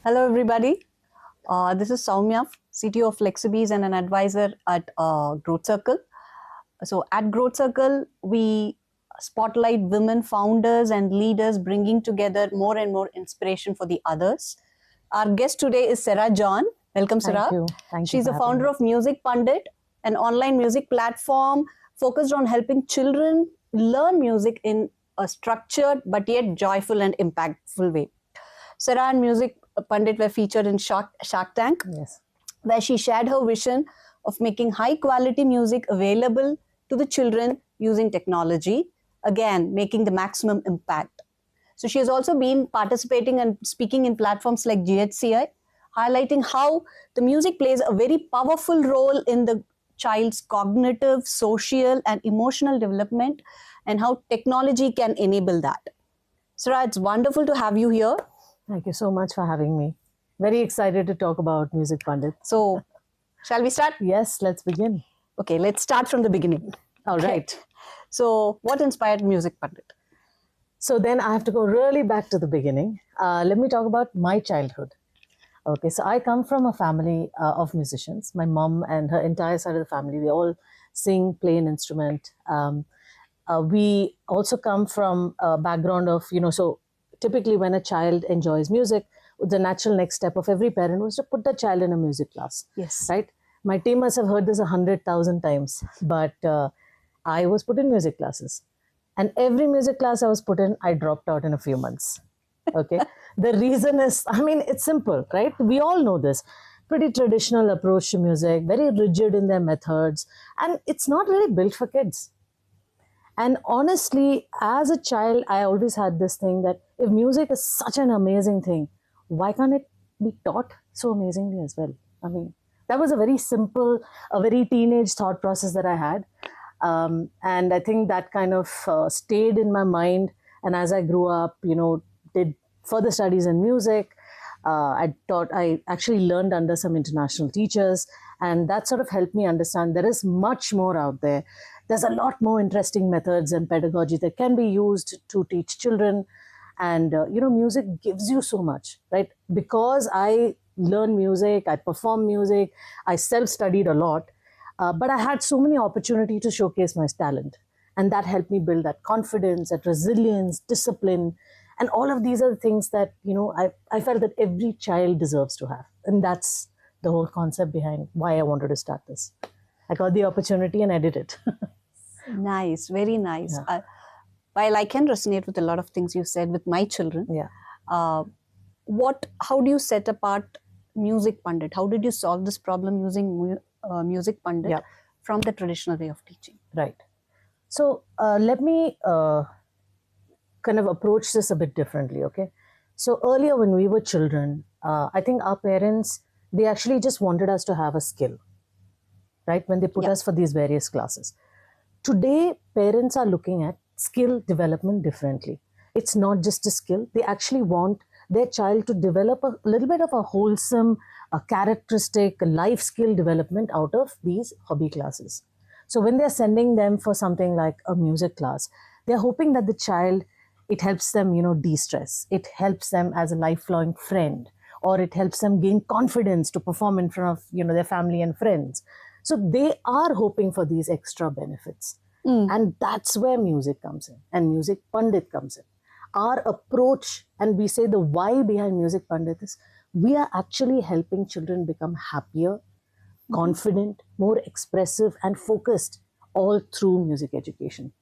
Hello, everybody. This is Soumya, CTO of Flexibees and an advisor at Growth Circle. So, at Growth Circle, we spotlight women founders and leaders, bringing together more and more inspiration for the others. Our guest today is Serah John. Welcome, Serah. Thank you. Thank you. She's the founder of Music Pandit, an online music platform focused on helping children learn music in a structured but yet joyful and impactful way. Serah and Music Pandit were featured in Shark Tank, Yes. where she shared her vision of making high quality music available to the children using technology, again, making the maximum impact. So she has also been participating and speaking in platforms like GHCI, highlighting how the music plays a very powerful role in the child's cognitive, social, and emotional development, and how technology can enable that. Serah, it's wonderful to have you here. Thank you so much for having me. Very excited to talk about Music Pandit. So, shall we start? Yes, let's begin. Okay, let's start from the beginning. All right. So, what inspired Music Pandit? So then I have to go really back to the beginning. Let me talk about my childhood. Okay, so I come from a family of musicians. My mom and her entire side of the family, they all sing, play an instrument. We also come from a background of, so typically when a child enjoys music, the natural next step of every parent was to put the child in a music class. Yes. Right? My team must have heard this 100,000 times, but I was put in music classes. And every music class I was put in, I dropped out in a few months. Okay. The reason is, it's simple, right? We all know this. Pretty traditional approach to music, very rigid in their methods, and it's not really built for kids. And honestly, as a child, I always had this thing that if music is such an amazing thing, why can't it be taught so amazingly as well? That was a very simple, a very teenage thought process that I had. And I think that kind of stayed in my mind. And as I grew up, did further studies in music. I actually learned under some international teachers, and that sort of helped me understand there is much more out there. There's a lot more interesting methods and pedagogy that can be used to teach children. And, music gives you so much, right? Because I learn music, I perform music, I self-studied a lot, but I had so many opportunities to showcase my talent. And that helped me build that confidence, that resilience, discipline. And all of these are the things that, I felt that every child deserves to have. And that's the whole concept behind why I wanted to start this. I got the opportunity and I did it. Nice, very nice. Yeah. While I can resonate with a lot of things you said with my children, Yeah. How do you set apart Music Pandit? How did you solve this problem using Music Pandit Yeah. from the traditional way of teaching? Right. So let me kind of approach this a bit differently, okay? So earlier when we were children, I think our parents, they actually just wanted us to have a skill, right? When they put Yeah. us for these various classes. Today, parents are looking at skill development differently. It's not just a skill. They actually want their child to develop a little bit of a wholesome, a characteristic, a life skill development out of these hobby classes. So when they're sending them for something like a music class, they're hoping that the child, it helps them, de-stress. It helps them as a lifelong friend, or it helps them gain confidence to perform in front of, their family and friends. So they are hoping for these extra benefits. And that's where music comes in, and Music Pandit comes in. Our approach, and we say the why behind Music Pandit is, we are actually helping children become happier, confident, more expressive, and focused, all through music education.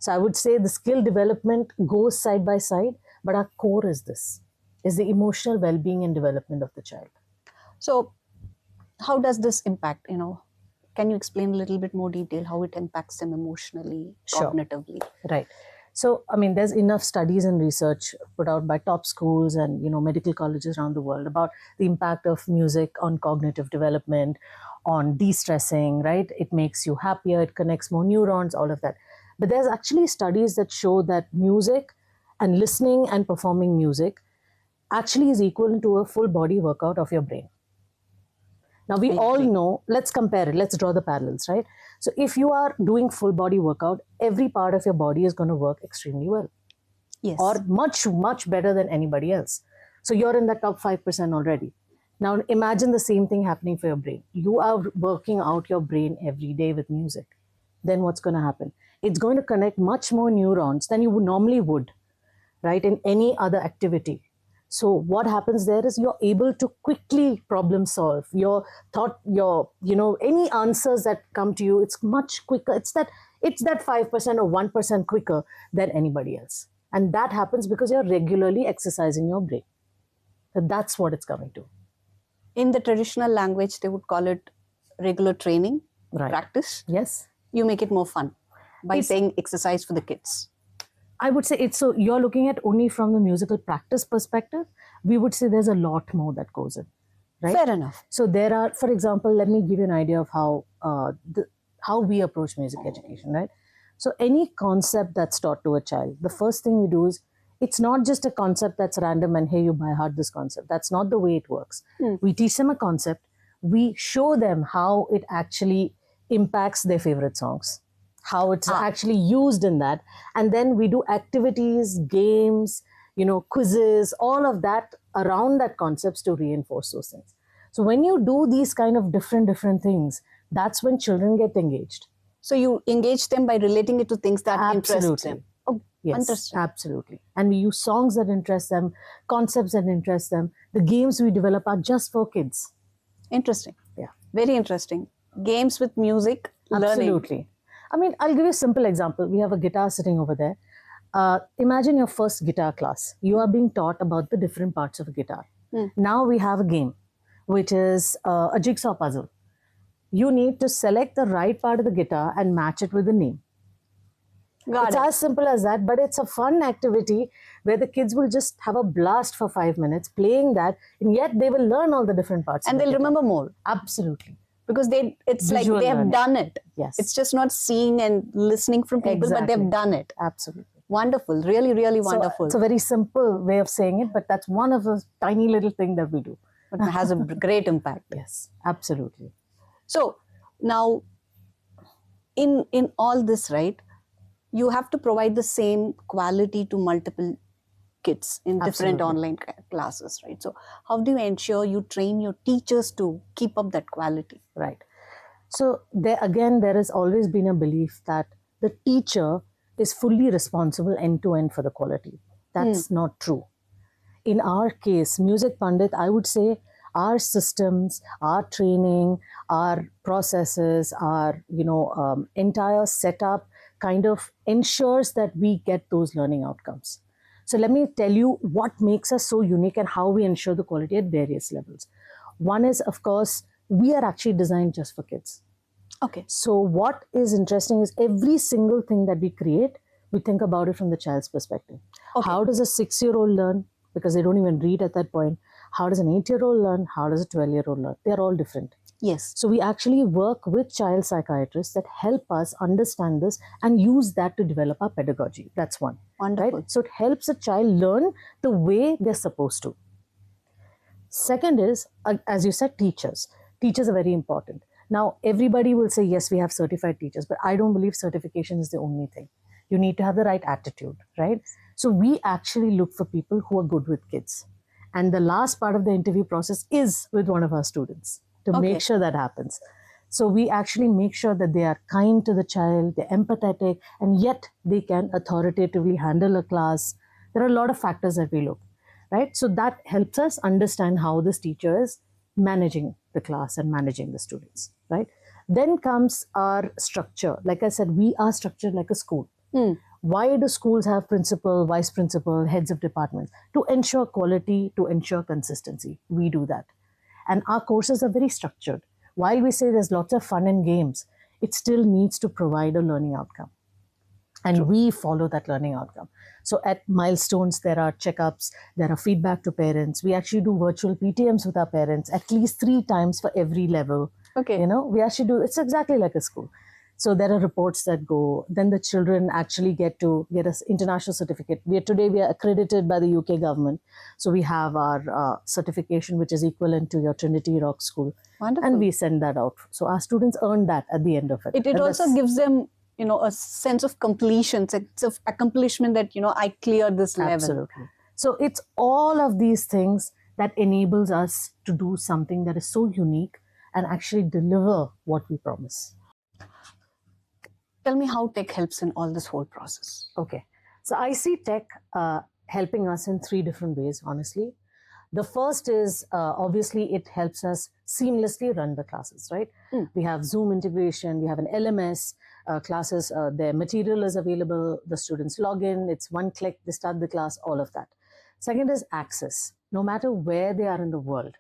So I would say the skill development goes side by side, but our core is this, is the emotional well-being and development of the child. So, how does this impact, can you explain a little bit more detail how it impacts them emotionally, Sure. cognitively? Right. So, there's enough studies and research put out by top schools and, medical colleges around the world about the impact of music on cognitive development, on de-stressing, right? It makes you happier, it connects more neurons, all of that. But there's actually studies that show that music and listening and performing music actually is equivalent to a full body workout of your brain. Now, we all know, let's compare it, let's draw the parallels, right? So if you are doing full body workout, every part of your body is going to work extremely well. Yes. Or much, much better than anybody else. So you're in the top 5% already. Now imagine the same thing happening for your brain. You are working out your brain every day with music. Then what's going to happen? It's going to connect much more neurons than you would normally would, right, in any other activity. So what happens there is you're able to quickly problem solve your thought, any answers that come to you. It's much quicker. It's that 5% or 1% quicker than anybody else. And that happens because you're regularly exercising your brain. So that's what it's coming to. In the traditional language, they would call it regular training, Right. practice. Yes. You make it more fun by saying exercise for the kids. I would say it's, so you're looking at only from the musical practice perspective. We would say there's a lot more that goes in, right? Fair enough. So there are, for example, let me give you an idea of how we approach music education, right? So any concept that's taught to a child, the first thing we do is, it's not just a concept that's random and hey, you by heart this concept. That's not the way it works. We teach them a concept. We show them how it actually impacts their favorite songs, how it's actually used in that. And then we do activities, games, quizzes, all of that around that concepts to reinforce those things. So when you do these kind of different things, that's when children get engaged. So you engage them by relating it to things that interest them. Oh, Yes, interesting. absolutely. And we use songs that interest them, concepts that interest them. The games we develop are just for kids. Interesting. Yeah. Very interesting. Games with music, learning. Absolutely. I mean, I'll give you a simple example. We have a guitar sitting over there. Imagine your first guitar class. You are being taught about the different parts of a guitar. Now we have a game, which is a jigsaw puzzle. You need to select the right part of the guitar and match it with the name. It's as simple as that, but it's a fun activity where the kids will just have a blast for 5 minutes playing that, and yet they will learn all the different parts. And they'll remember more. Absolutely. Because it's Visual like they have learning. done it. Yes. It's just not seeing and listening from people, but Exactly. they've done it. Absolutely. Wonderful. Really, really wonderful. It's a very simple way of saying it, but that's one of the tiny little thing that we do. But it has a great impact. Yes, absolutely. So now, in all this, right, you have to provide the same quality to multiple kids in different Absolutely. online classes, right? So how do you ensure you train your teachers to keep up that quality? Right. So there has always been a belief that the teacher is fully responsible end to end for the quality. That's not true. In our case, Music Pandit, I would say our systems, our training, our processes, our entire setup kind of ensures that we get those learning outcomes. So let me tell you what makes us so unique and how we ensure the quality at various levels. One is, of course, we are actually designed just for kids. Okay. So what is interesting is every single thing that we create, we think about it from the child's perspective. Okay. How does a 6-year-old learn? Because they don't even read at that point. How does an 8-year-old learn? How does a 12-year-old learn? They're all different. Yes. So we actually work with child psychiatrists that help us understand this and use that to develop our pedagogy. That's one. Wonderful. Right? So it helps a child learn the way they're supposed to. Second is, as you said, teachers. Teachers are very important. Now, everybody will say, yes, we have certified teachers, but I don't believe certification is the only thing. You need to have the right attitude, right? So we actually look for people who are good with kids. And the last part of the interview process is with one of our students to make sure that happens. So we actually make sure that they are kind to the child, they're empathetic, and yet they can authoritatively handle a class. There are a lot of factors that we look, right? So that helps us understand how this teacher is managing the class and managing the students, right? Then comes our structure. Like I said, we are structured like a school. Why do schools have principal, vice principal, heads of departments? To ensure quality, to ensure consistency. We do that. And our courses are very structured. While we say there's lots of fun and games, it still needs to provide a learning outcome. And we follow that learning outcome. So at milestones, there are checkups, there are feedback to parents. We actually do virtual PTMs with our parents at least 3 times for every level. Okay. We actually do, it's exactly like a school. So there are reports that go, then the children actually get an international certificate. Today we are accredited by the UK government. So we have our certification, which is equivalent to your Trinity Rock School. Wonderful. And we send that out. So our students earn that at the end of it. It also gives them, a sense of completion, sense of accomplishment that, I cleared this level. Absolutely. So it's all of these things that enables us to do something that is so unique and actually deliver what we promise. Tell me how tech helps in all this whole process. Okay. So I see tech helping us in three different ways, honestly. The first is obviously it helps us seamlessly run the classes, right? We have Zoom integration, we have an LMS classes, their material is available, the students log in, it's one click, they start the class, all of that. Second is access. No matter where they are in the world,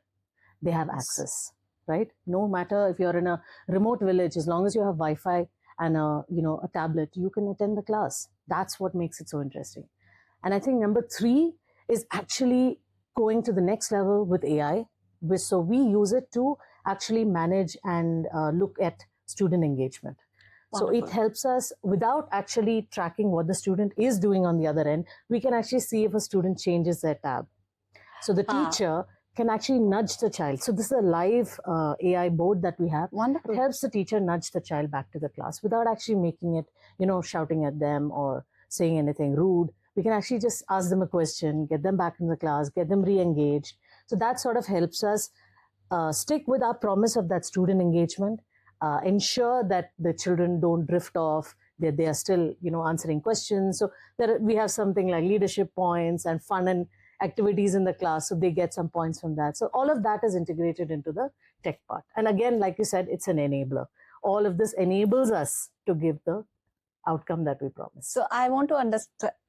they have access, right? No matter if you're in a remote village, as long as you have Wi-Fi and a tablet, you can attend the class. That's what makes it so interesting. And I think number three is actually going to the next level with AI. So we use it to actually manage and look at student engagement. Wonderful. So it helps us without actually tracking what the student is doing on the other end. We can actually see if a student changes their tab. So the teacher can actually nudge the child. So this is a live AI board that we have. Wonderful. It helps the teacher nudge the child back to the class without actually making it, shouting at them or saying anything rude. We can actually just ask them a question, get them back in the class, get them re-engaged. So that sort of helps us stick with our promise of that student engagement, ensure that the children don't drift off, that they are still, answering questions. So we have something like leadership points and fun and activities in the class, so they get some points from that. So all of that is integrated into the tech part. And again, like you said, it's an enabler. All of this enables us to give the outcome that we promise. So I want to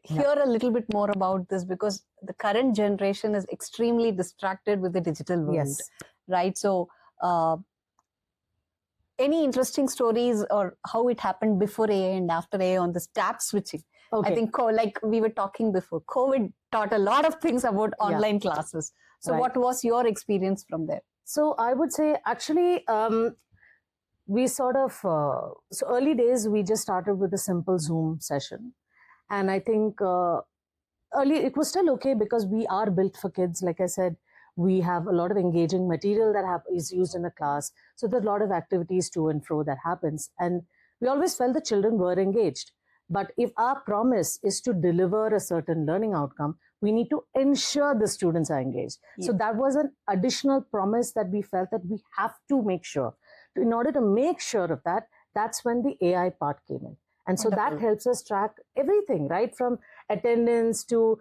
hear a little bit more about this, because the current generation is extremely distracted with the digital world. Yes. Right? So any interesting stories or how it happened before AI and after AI on this tab switching? Okay. I think like we were talking before, COVID taught a lot of things about online classes. So what was your experience from there? So I would say actually we sort of, so early days, we just started with a simple Zoom session. And I think early, it was still okay because we are built for kids. Like I said, we have a lot of engaging material that is used in the class. So there's a lot of activities to and fro that happens. And we always felt the children were engaged. But if our promise is to deliver a certain learning outcome, we need to ensure the students are engaged. Yeah. So that was an additional promise that we felt that we have to make sure. In order to make sure of that, that's when the AI part came in. And so that helps us track everything, right? From attendance to,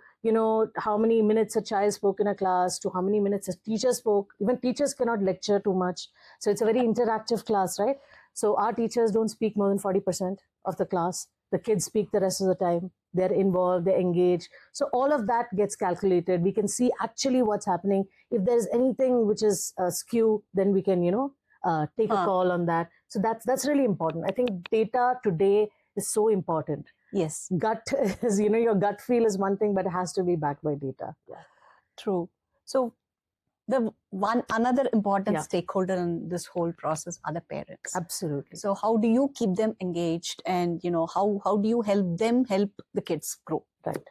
how many minutes a child spoke in a class to how many minutes a teacher spoke. Even teachers cannot lecture too much. So it's a very interactive class, right? So our teachers don't speak more than 40% of the class. The kids speak the rest of the time. They're involved, they're engaged. So all of that gets calculated. We can see actually what's happening. If there's anything which is skew, then we can, take a call on that. So that's really important. I think data today is so important. Yes. Gut is, your gut feel is one thing, but it has to be backed by data. Yeah. True. So another important stakeholder in this whole process are the parents. Absolutely. So how do you keep them engaged, and how do you help them help the kids grow? Right.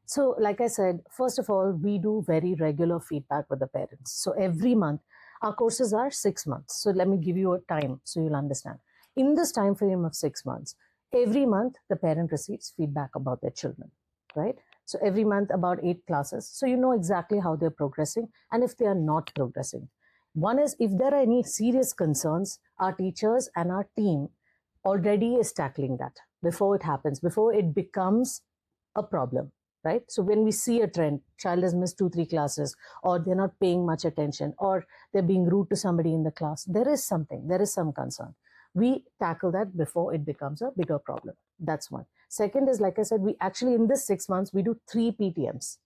So like I said, first of all, we do very regular feedback with the parents. So every month, our courses are 6 months. So let me give you a time so you'll understand. In this time frame of 6 months, every month the parent receives feedback about their children, right? So every month about 8 classes. So you know exactly how they're progressing and if they are not progressing. One is if there are any serious concerns, our teachers and our team already is tackling that before it happens, before it becomes a problem, right? So when we see a trend, child has missed 2-3 classes, or they're not paying much attention, or they're being rude to somebody in the class, there is some concern. We tackle that before it becomes a bigger problem. That's one. Second is, like I said, we actually, in this 6 months, we do 3 PTMs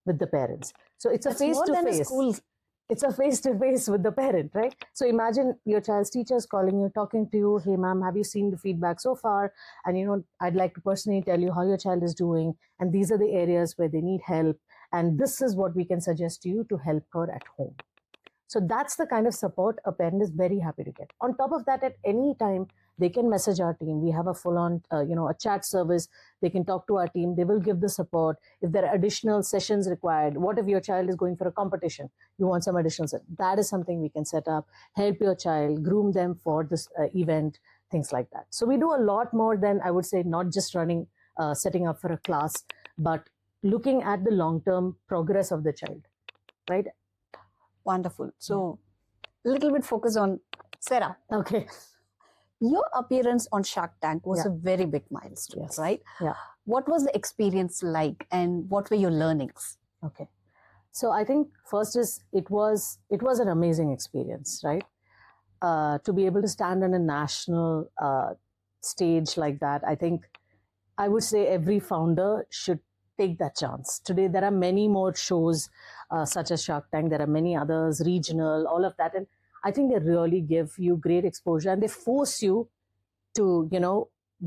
with the parents. So it's a face-to-face. It's a face-to-face with the parent, right? So imagine your child's teacher is calling you, talking to you, hey ma'am, have you seen the feedback so far? And I'd like to personally tell you how your child is doing. And these are the areas where they need help. And this is what we can suggest to you to help her at home. So that's the kind of support a parent is very happy to get. On top of that, at any time, they can message our team. We have a full-on, a chat service. They can talk to our team. They will give the support. If there are additional sessions required, what if your child is going for a competition? You want some additional, that is something we can set up, help your child, groom them for this event, things like that. So we do a lot more than, I would say, not just running, setting up for a class, but looking at the long-term progress of the child, right? Wonderful. So, a little bit focus on Serah. Okay. Your appearance on Shark Tank was Yeah. a very big milestone, Yes. right? Yeah. What was the experience like, and what were your learnings? Okay. So I think first is it was an amazing experience, right? To be able to stand on a national stage like that, I think I would say every founder should take that chance. Today, there are many more shows such as Shark Tank. There are many others, regional, all of that. And I think they really give you great exposure and they force you to,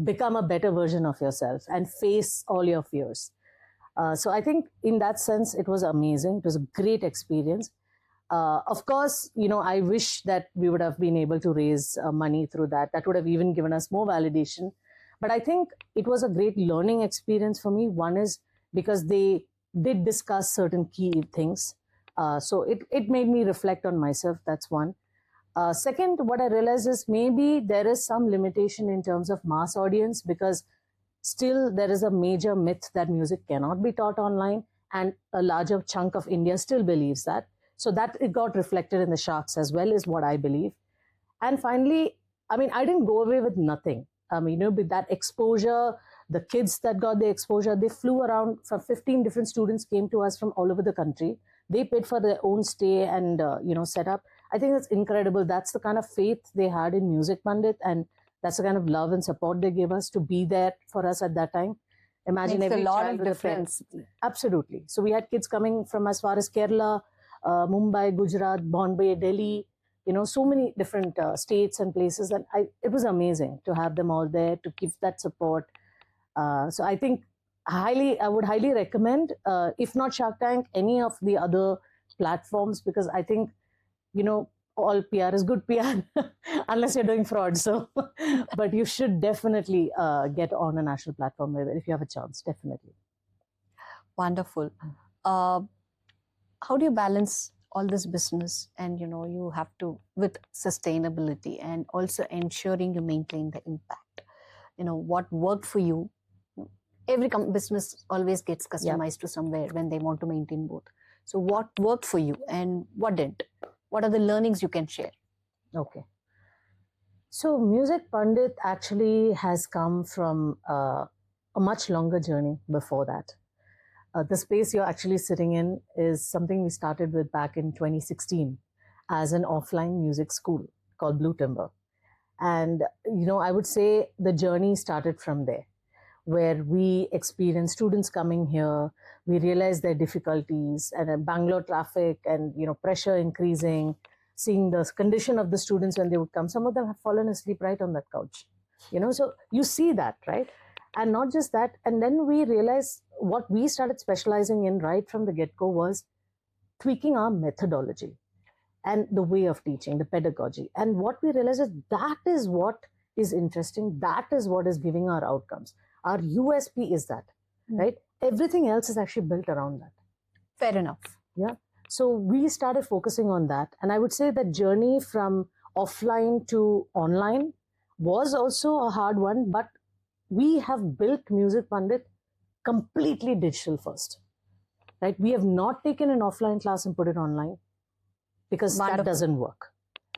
become a better version of yourself and face all your fears. So I think in that sense, it was amazing. It was a great experience. Of course, I wish that we would have been able to raise money through that. That would have even given us more validation. But I think it was a great learning experience for me. One is because they did discuss certain key things. So it made me reflect on myself. That's one. Second, what I realized is maybe there is some limitation in terms of mass audience, because still there is a major myth that music cannot be taught online, and a larger chunk of India still believes that. So that it got reflected in the Sharks as well, is what I believe. And finally, I mean, I didn't go away with nothing. With that exposure, the kids that got the exposure, they flew around. For 15 different students came to us from all over the country. They paid for their own stay and, set up. I think that's incredible. That's the kind of faith they had in Music Pandit, and that's the kind of love and support they gave us to be there for us at that time. Imagine Makes every a lot child of with a difference. Absolutely. So we had kids coming from as far as Kerala, Mumbai, Gujarat, Bombay, Delhi, so many different states and places. And it was amazing to have them all there to give that support. So I think I would highly recommend, if not Shark Tank, any of the other platforms, because I think, all PR is good PR, unless you're doing fraud. So, but you should definitely get on a national platform if you have a chance, definitely. Wonderful. How do you balance all this business and, you have to, with sustainability and also ensuring you maintain the impact? What worked for you? Every business always gets customized to somewhere when they want to maintain both. So what worked for you and what didn't? What are the learnings you can share? Okay. So Music Pandit actually has come from a much longer journey before that. The space you're actually sitting in is something we started with back in 2016 as an offline music school called Blue Timber. And, I would say the journey started from there, where we experienced students coming here. We realized their difficulties and Bangalore traffic and, pressure increasing, seeing the condition of the students when they would come. Some of them have fallen asleep right on that couch, so you see that, right? And not just that. And then we realized what we started specializing in right from the get-go was tweaking our methodology and the way of teaching, the pedagogy. And what we realized is that is what is interesting. That is what is giving our outcomes. Our USP is that, right? Everything else is actually built around that. Fair enough. Yeah. So we started focusing on that. And I would say that journey from offline to online was also a hard one, but we have built Music Pandit completely digital first, right? We have not taken an offline class and put it online, because that doesn't work,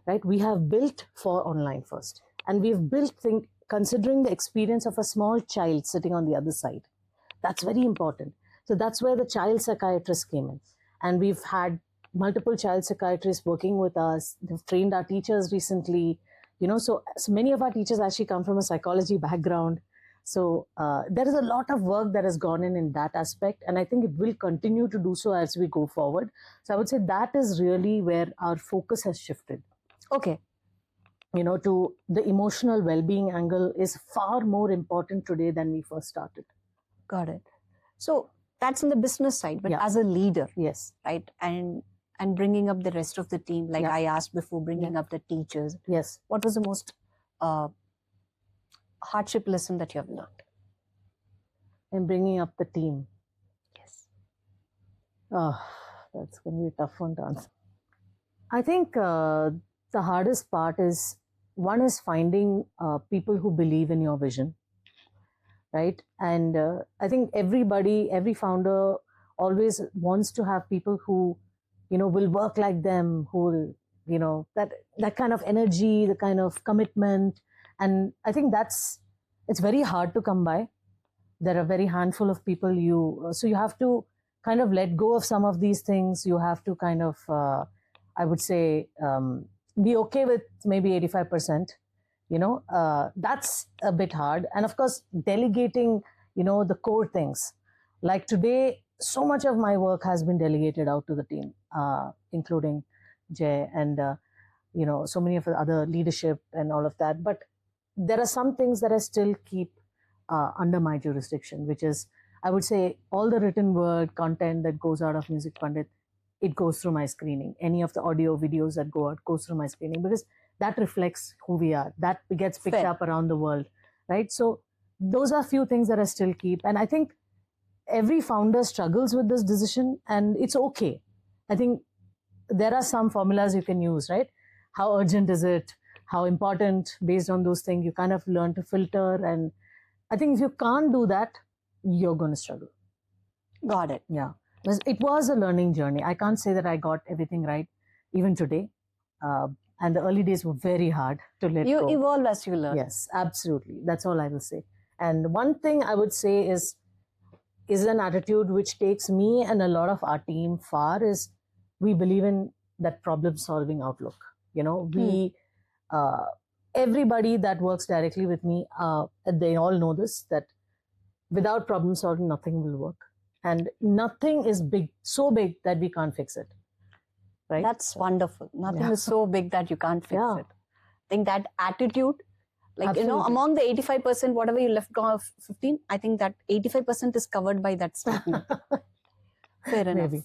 right? We have built for online first. And we've built considering the experience of a small child sitting on the other side. That's very important. So that's where the child psychiatrist came in. And we've had multiple child psychiatrists working with us. They've trained our teachers recently, so many of our teachers actually come from a psychology background. So there is a lot of work that has gone in that aspect. And I think it will continue to do so as we go forward. So I would say that is really where our focus has shifted. Okay. To the emotional well-being angle is far more important today than we first started. Got it. So that's on the business side, but as a leader, yes, right? And bringing up the rest of the team, like I asked before, bringing up the teachers. Yes. What was the most hardship lesson that you have learned? In bringing up the team. Yes. Oh, that's going to be a tough one to answer. I think the hardest part is, one is finding people who believe in your vision. right? And I think every founder always wants to have people who, will work like them, who will, that kind of energy, the kind of commitment. And I think it's very hard to come by. There are very handful of people so you have to kind of let go of some of these things. You have to kind of, I would say, be okay with maybe 85%. That's a bit hard. And of course, delegating, the core things. Like today, so much of my work has been delegated out to the team, including Jay and, so many of the other leadership and all of that. But there are some things that I still keep under my jurisdiction, which is, I would say, all the written word content that goes out of Music Pandit, it goes through my screening. Any of the audio videos that go out goes through my screening, because that reflects who we are. That gets picked up around the world, right? So those are a few things that I still keep. And I think every founder struggles with this decision, and it's okay. I think there are some formulas you can use, right? How urgent is it? How important? Based on those things, you kind of learn to filter. And I think if you can't do that, you're going to struggle. Got it. Yeah. It was a learning journey. I can't say that I got everything right, even today. And the early days were very hard to let go. You evolve as you learn. Yes, absolutely. That's all I will say. And one thing I would say is an attitude which takes me and a lot of our team far, is we believe in that problem-solving outlook. We, everybody that works directly with me, they all know this, that without problem-solving, nothing will work. And nothing is so big that we can't fix it. Right? That's wonderful. Nothing is so big that you can't fix it. I think that attitude, like, Absolutely. Among the 85%, whatever you left off 15, I think that 85% is covered by that statement. Fair enough. Maybe.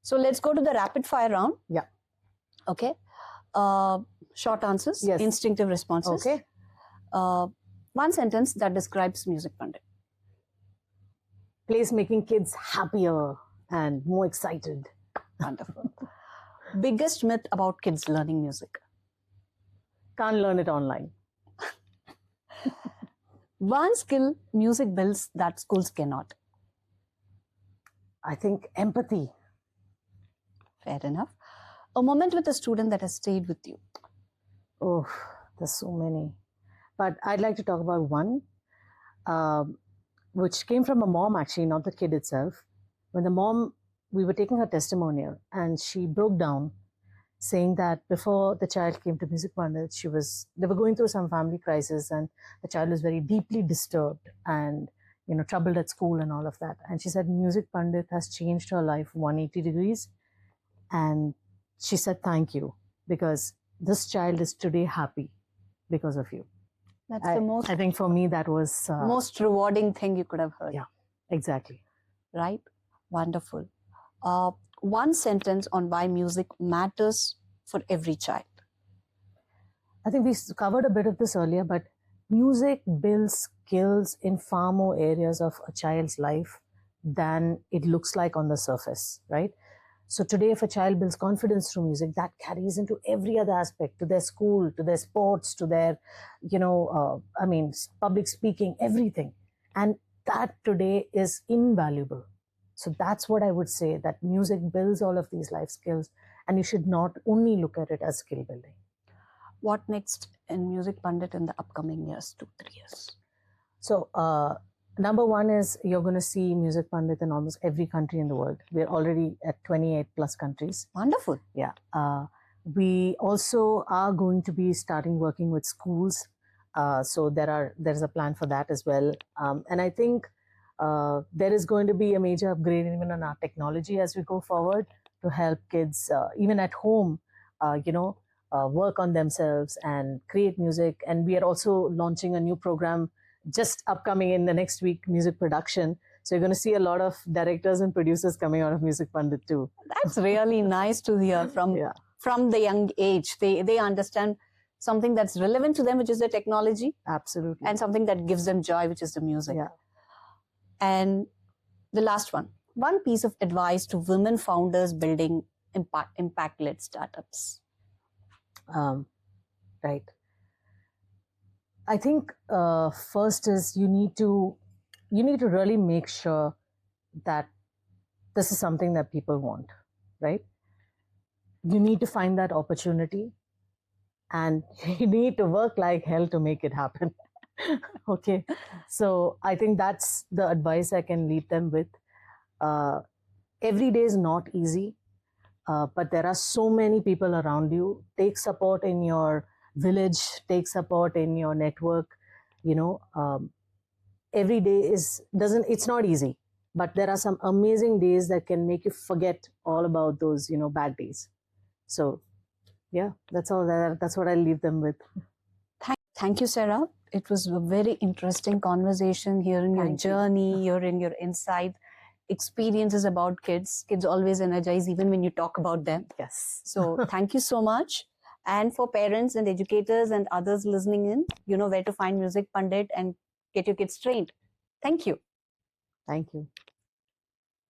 So let's go to the rapid fire round. Yeah. Okay. Short answers, Yes. instinctive responses. Okay. One sentence that describes Music Pandit. Place making kids happier and more excited. Wonderful. Biggest myth about kids learning music. Can't learn it online. One skill music builds that schools cannot. I think empathy. Fair enough. A moment with a student that has stayed with you. Oh, there's so many. But I'd like to talk about one, which came from a mom, actually, not the kid itself. When the mom, we were taking her testimonial, and she broke down, saying that before the child came to Music Pandit, they were going through some family crisis, and the child was very deeply disturbed and, troubled at school and all of that. And she said, Music Pandit has changed her life 180 degrees. And she said, thank you, because this child is today happy because of you. That's the most, I think for me, that was most rewarding thing you could have heard. Yeah, exactly. Right? Wonderful. One sentence on why music matters for every child. I think we covered a bit of this earlier, but music builds skills in far more areas of a child's life than it looks like on the surface, right? So today, if a child builds confidence through music, that carries into every other aspect, to their school, to their sports, to their, public speaking, everything. And that today is invaluable. So that's what I would say, that music builds all of these life skills, and you should not only look at it as skill building. What next in Music Pandit in the upcoming years, 2-3 years? So, number one is you're going to see Music Pandit in almost every country in the world. We're already at 28 plus countries. Wonderful. Yeah. We also are going to be starting working with schools. So there's a plan for that as well. And I think there is going to be a major upgrade even on our technology as we go forward to help kids, even at home, work on themselves and create music. And we are also launching a new program just upcoming in the next week, music production. So you're going to see a lot of directors and producers coming out of Music Pandit too. That's really nice to hear from the young age. They understand something that's relevant to them, which is the technology. Absolutely. And something that gives them joy, which is the music. Yeah. And the last one piece of advice to women founders building impact-led startups. Right. I think first is you need to really make sure that this is something that people want, right? You need to find that opportunity, and you need to work like hell to make it happen. Okay, so I think that's the advice I can leave them with. Every day is not easy, but there are so many people around you. Take support in your village, take support in your network. Every day it's not easy, but there are some amazing days that can make you forget all about those bad days. So yeah, that's all. That's what I leave them with. Thank you, Serah. It was a very interesting conversation, hearing your journey, hearing your insight, experiences about kids. Kids always energize even when you talk about them. Yes. So thank you so much. And for parents and educators and others listening in, you know where to find Music Pandit and get your kids trained. Thank you. Thank you.